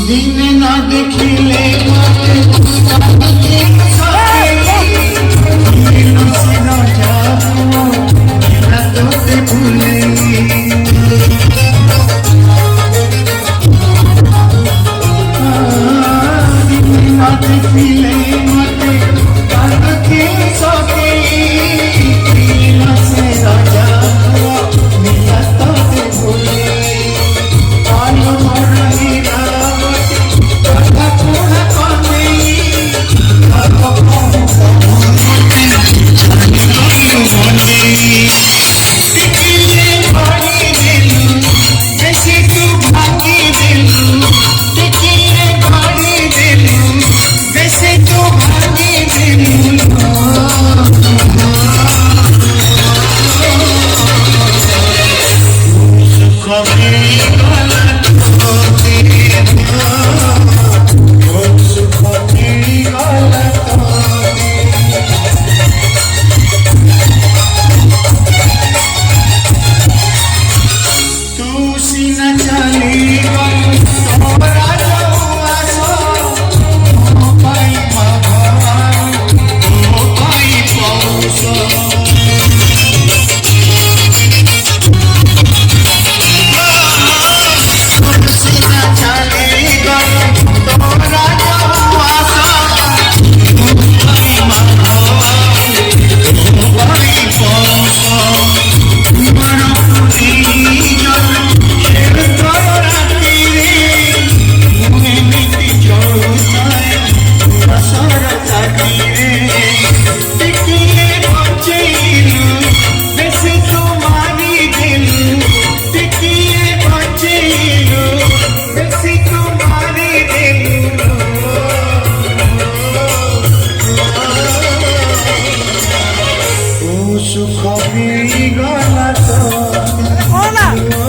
दिन ना देखिले मते ताके सके दिल से न जाओ मेरा तोते भूले दिन ना देखिले मते ताके सके दिल से न जाओ मेरा तोते भूले आलो मरही सुख भी गला तो